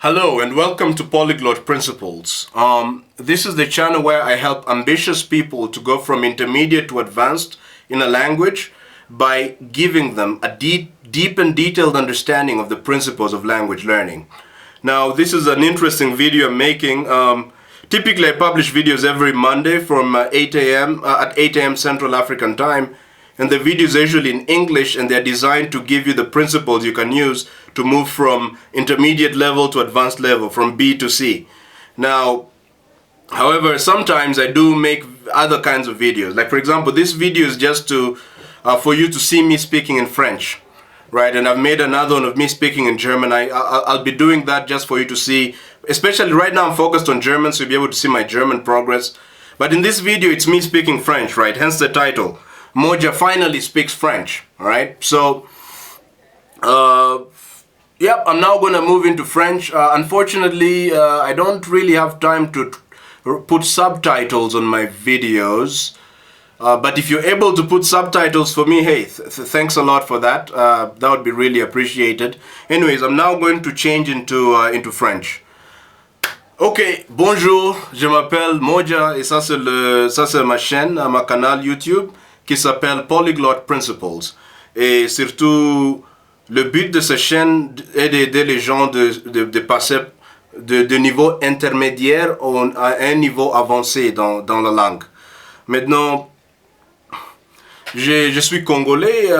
Hello and welcome to Polyglot Principles. This is the channel where I help ambitious people to go from intermediate to advanced in a language by giving them a deep and detailed understanding of the principles of language learning. Now, this is an interesting video I'm making. Typically, I publish videos every Monday from 8 a.m. Central African Time. And the videos are usually in English, and they're designed to give you the principles you can use to move from intermediate level to advanced level, from B to C. Now, however, sometimes I do make other kinds of videos. Like, for example, this video is just for you to see me speaking in French, right? And I've made another one of me speaking in German. I'll be doing that just for you to see. Especially right now, I'm focused on German, so you'll be able to see my German progress. But in this video, it's me speaking French, right? Hence the title. Moja finally speaks French, all right? So, yep, I'm now going to move into French. Unfortunately, I don't really have time to put subtitles on my videos. But if you're able to put subtitles for me, hey, thanks a lot for that. That would be really appreciated. Anyways, I'm now going to change into French. Ok, bonjour, je m'appelle Moja et ça c'est ma chaîne, ma canal YouTube qui s'appelle Polyglot Principles. Et surtout, le but de cette chaîne est d'aider les gens de passer de niveau intermédiaire à un niveau avancé dans la langue. Maintenant, je suis congolais,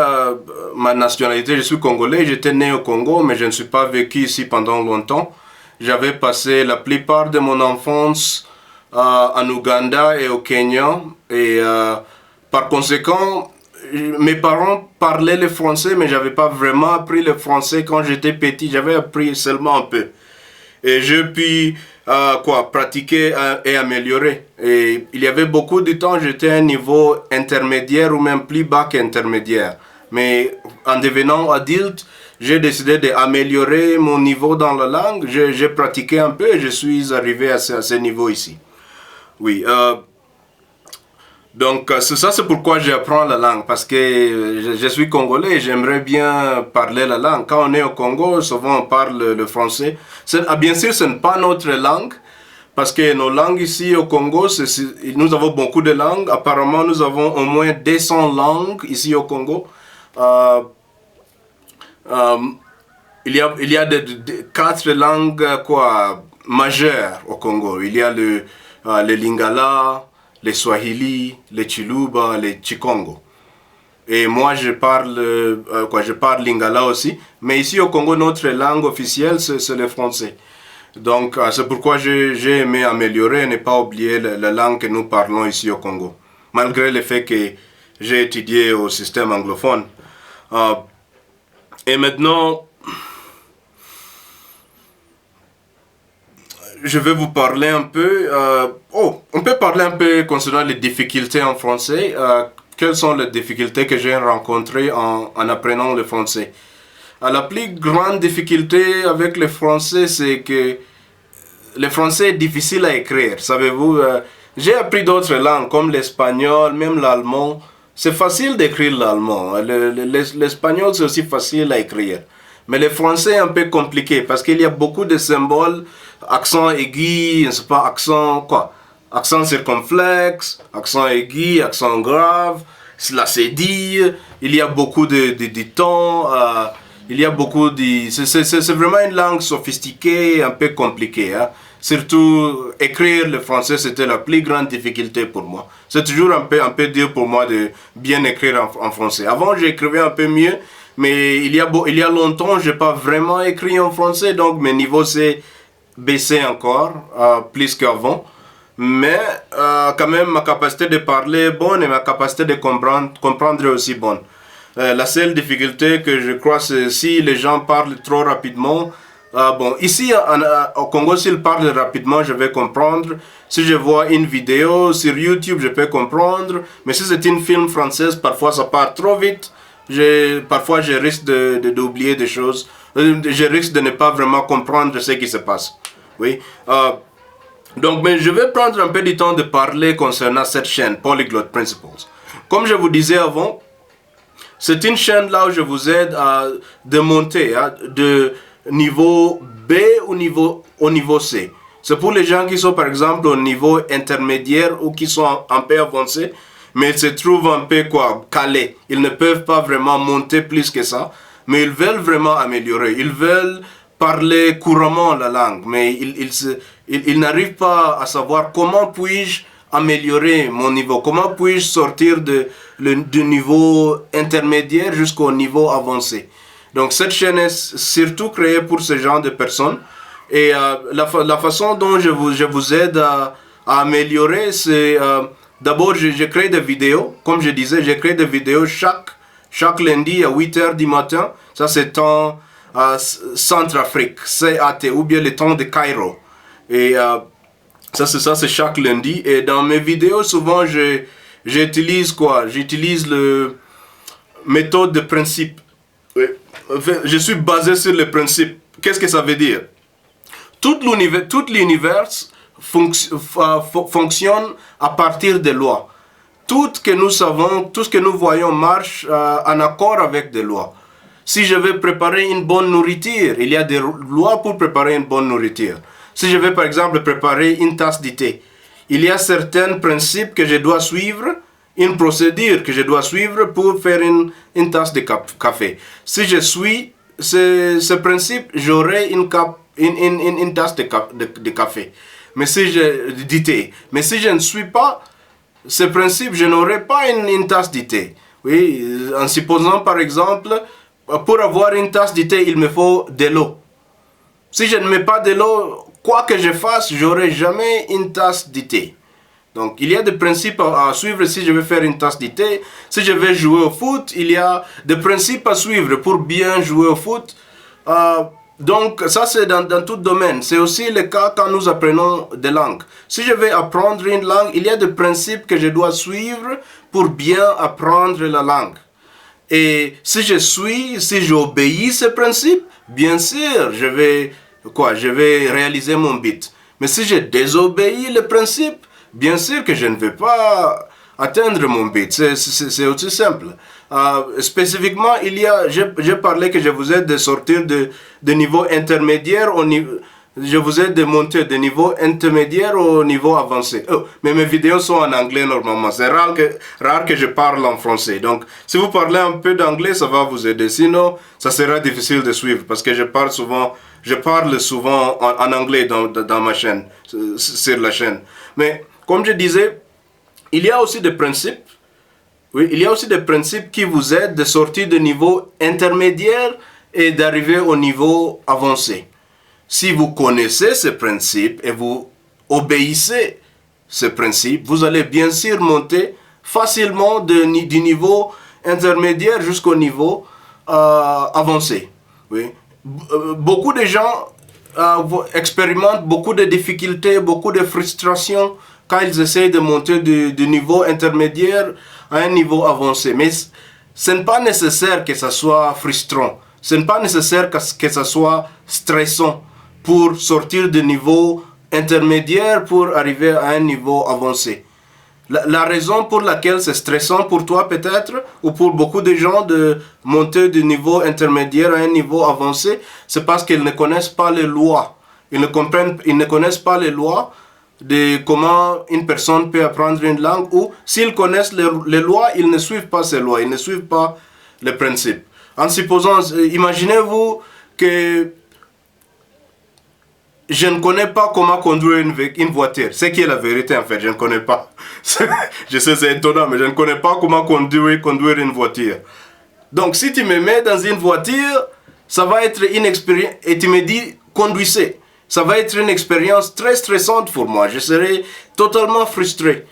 ma nationalité, je suis congolais, j'étais né au Congo, mais je ne suis pas vécu ici pendant longtemps. J'avais passé la plupart de mon enfance en Ouganda et au Kenya. Et par conséquent, mes parents parlaient le français, mais je n'avais pas vraiment appris le français quand j'étais petit. J'avais appris seulement un peu. Et j'ai pu pratiquer et améliorer. Et il y avait beaucoup de temps, j'étais à un niveau intermédiaire ou même plus bas qu'intermédiaire. Mais en devenant adulte, j'ai décidé d'améliorer mon niveau dans la langue. J'ai pratiqué un peu et je suis arrivé à ce niveau ici. Oui. Donc, ça c'est pourquoi j'apprends la langue. Parce que je suis congolais et j'aimerais bien parler la langue. Quand on est au Congo, souvent on parle le français. Bien sûr, ce n'est pas notre langue. Parce que nos langues ici au Congo, nous avons beaucoup de langues. Apparemment, nous avons au moins 200 langues ici au Congo. Il y a 4 langues majeures au Congo. Il y a le Lingala, le Swahili, le Chiluba, le Chikongo. Et moi, je parle Lingala aussi. Mais ici au Congo, notre langue officielle, c'est le français. Donc, c'est pourquoi j'ai aimé améliorer et ne pas oublier la langue que nous parlons ici au Congo. Malgré le fait que j'ai étudié au système anglophone. Et maintenant, je vais vous parler un peu. On peut parler un peu concernant les difficultés en français. Quelles sont les difficultés que j'ai rencontrées en apprenant le français? La plus grande difficulté avec le français, c'est que le français est difficile à écrire. Savez-vous, j'ai appris d'autres langues comme l'espagnol, même l'allemand. C'est facile d'écrire l'allemand. L'espagnol, c'est aussi facile à écrire. Mais le français est un peu compliqué parce qu'il y a beaucoup de symboles, accent aigu, accent circonflexe, accent aigu, accent grave, la cédille, il y a beaucoup de temps, il y a beaucoup de... C'est vraiment une langue sophistiquée, un peu compliquée. Hein. Surtout, écrire le français, c'était la plus grande difficulté pour moi. C'est toujours un peu dur pour moi de bien écrire en français. Avant, j'écrivais un peu mieux, mais il y a longtemps, je n'ai pas vraiment écrit en français, donc mes niveaux s'est baissé encore, plus qu'avant. Mais quand même, ma capacité de parler est bonne et ma capacité de comprendre est aussi bonne. La seule difficulté que je crois, c'est si les gens parlent trop rapidement. Ici au Congo, s'ils parlent rapidement, je vais comprendre. Si je vois une vidéo sur YouTube, je peux comprendre. Mais si c'est une film française, parfois ça part trop vite. Parfois, je risque d'oublier des choses. Je risque de ne pas vraiment comprendre ce qui se passe. Oui. Mais je vais prendre un peu du temps de parler concernant cette chaîne, Polyglot Principles. Comme je vous disais avant, c'est une chaîne là où je vous aide à monter de niveau B au niveau C. C'est pour les gens qui sont par exemple au niveau intermédiaire ou qui sont un peu avancés, mais ils se trouvent un peu calés. Ils ne peuvent pas vraiment monter plus que ça, mais ils veulent vraiment améliorer. Ils veulent parler couramment la langue, mais ils n'arrivent pas à savoir comment puis-je améliorer mon niveau, comment puis-je sortir du niveau intermédiaire jusqu'au niveau avancé. Donc cette chaîne est surtout créée pour ce genre de personnes. Et la façon dont je vous aide à améliorer, c'est d'abord je crée des vidéos. Comme je disais, je crée des vidéos chaque lundi à 8h du matin. Ça c'est temps Centrafrique, CAT, ou bien le temps de Cairo. Et ça c'est chaque lundi. Et dans mes vidéos, souvent j'utilise quoi? J'utilise le méthode de principe. Je suis basé sur le principe. Qu'est-ce que ça veut dire? Tout l'univers fonctionne à partir des lois. Tout ce que nous savons, tout ce que nous voyons marche en accord avec des lois. Si je veux préparer une bonne nourriture, il y a des lois pour préparer une bonne nourriture. Si je veux par exemple préparer une tasse de thé, il y a certains principes que je dois suivre, une procédure que je dois suivre pour faire une tasse de café. Si je suis ce principe, j'aurai une tasse de café. Mais si de thé. Mais si je ne suis pas ce principe, je n'aurai pas une tasse de thé. Oui, en supposant par exemple, pour avoir une tasse de thé, il me faut de l'eau. Si je ne mets pas de l'eau, quoi que je fasse, j'aurai jamais une tasse de thé. Donc, il y a des principes à suivre si je veux faire une tasse de thé. Si je veux jouer au foot, il y a des principes à suivre pour bien jouer au foot. Donc, ça, c'est dans tout domaine. C'est aussi le cas quand nous apprenons des langues. Si je veux apprendre une langue, il y a des principes que je dois suivre pour bien apprendre la langue. Et si j'obéis ces principes, bien sûr, je vais réaliser mon but. Mais si je désobéis les principes, bien sûr que je ne vais pas atteindre mon but. C'est aussi simple. Spécifiquement, j'ai parlé que je vous aide de sortir de niveau intermédiaire je vous aide de monter de niveau intermédiaire au niveau avancé. Mais mes vidéos sont en anglais normalement. C'est rare que je parle en français. Donc, si vous parlez un peu d'anglais, ça va vous aider. Sinon, ça sera difficile de suivre parce que je parle souvent en anglais dans ma chaîne, sur la chaîne. Mais, comme je disais, il y a aussi des principes. Oui, il y a aussi des principes qui vous aident de sortir du niveau intermédiaire et d'arriver au niveau avancé. Si vous connaissez ces principes et vous obéissez ces principes, vous allez bien sûr monter facilement du niveau intermédiaire jusqu'au niveau avancé. Oui. Beaucoup de gens expérimentent beaucoup de difficultés, beaucoup de frustrations quand ils essayent de monter du niveau intermédiaire à un niveau avancé. Mais ce n'est pas nécessaire que ça soit frustrant. Ce n'est pas nécessaire que ça soit stressant pour sortir du niveau intermédiaire pour arriver à un niveau avancé. La raison pour laquelle c'est stressant pour toi peut-être, ou pour beaucoup de gens de monter du niveau intermédiaire à un niveau avancé, c'est parce qu'ils ne connaissent pas les lois. Ils ne connaissent pas les lois de comment une personne peut apprendre une langue, ou s'ils connaissent les lois, ils ne suivent pas ces lois, ils ne suivent pas les principes. En supposant, imaginez-vous que je ne connais pas comment conduire une voiture. C'est qui est la vérité en fait, je ne connais pas. Je sais, c'est étonnant, mais je ne connais pas comment conduire une voiture. Donc si tu me mets dans une voiture, ça va être une expérience, et tu me dis, conduisez. Ça va être une expérience très stressante pour moi. Je serai totalement frustré.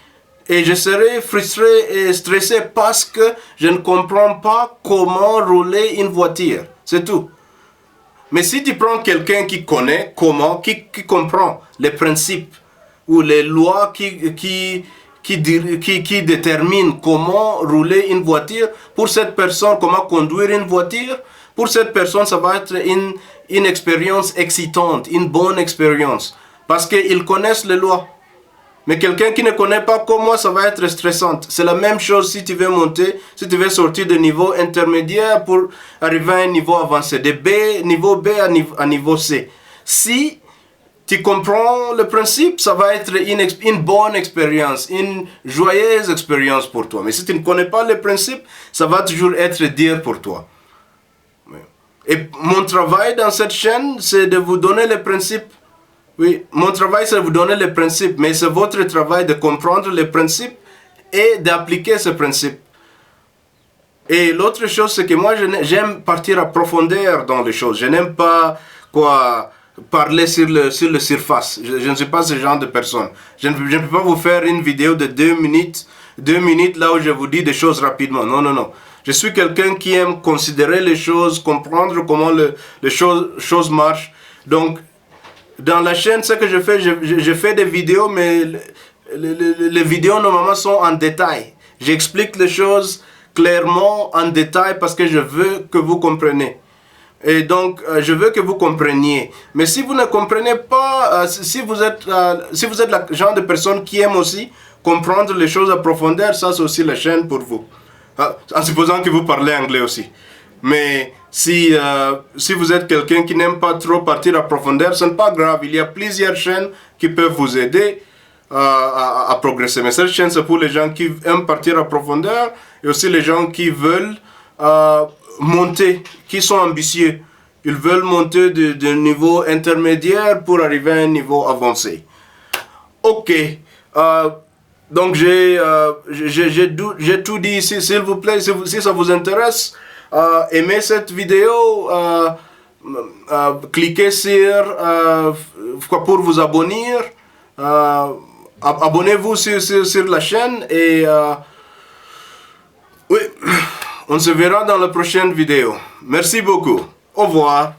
Et je serai frustré et stressé parce que je ne comprends pas comment rouler une voiture. C'est tout. Mais si tu prends quelqu'un qui connaît comment, qui comprend les principes ou les lois qui déterminent comment rouler une voiture, pour cette personne, comment conduire une voiture, pour cette personne, ça va être une expérience excitante, une bonne expérience. Parce qu'ils connaissent les lois. Mais quelqu'un qui ne connaît pas comme moi, ça va être stressant. C'est la même chose si tu veux monter, si tu veux sortir de niveau intermédiaire pour arriver à un niveau avancé. De niveau B à niveau C. Si tu comprends le principe, ça va être une bonne expérience, une joyeuse expérience pour toi. Mais si tu ne connais pas le principe, ça va toujours être dur pour toi. Et mon travail dans cette chaîne, c'est de vous donner les principes. Oui, mon travail, c'est de vous donner les principes, mais c'est votre travail de comprendre les principes et d'appliquer ces principes. Et l'autre chose, c'est que moi, j'aime partir à profondeur dans les choses. Je n'aime pas parler sur le surface. Je ne suis pas ce genre de personne. Je ne peux pas vous faire une vidéo de 2 minutes là où je vous dis des choses rapidement. Non, non, non. Je suis quelqu'un qui aime considérer les choses, comprendre comment les choses marchent. Donc, dans la chaîne, ce que je fais, je fais des vidéos, mais les vidéos normalement sont en détail. J'explique les choses clairement, en détail, parce que je veux que vous compreniez. Et donc, je veux que vous compreniez. Mais si vous ne comprenez pas, si vous êtes le genre de personne qui aime aussi comprendre les choses à profondeur, ça c'est aussi la chaîne pour vous. En supposant que vous parlez anglais aussi. Mais si vous êtes quelqu'un qui n'aime pas trop partir à profondeur, ce n'est pas grave. Il y a plusieurs chaînes qui peuvent vous aider à progresser. Mais cette chaîne, c'est pour les gens qui aiment partir à profondeur et aussi les gens qui veulent monter, qui sont ambitieux. Ils veulent monter de niveau intermédiaire pour arriver à un niveau avancé. Ok. Donc j'ai tout dit ici. S'il vous plaît, si ça vous intéresse, aimez cette vidéo, cliquez sur pour vous abonner. Abonnez-vous sur la chaîne et oui, on se verra dans la prochaine vidéo. Merci beaucoup. Au revoir.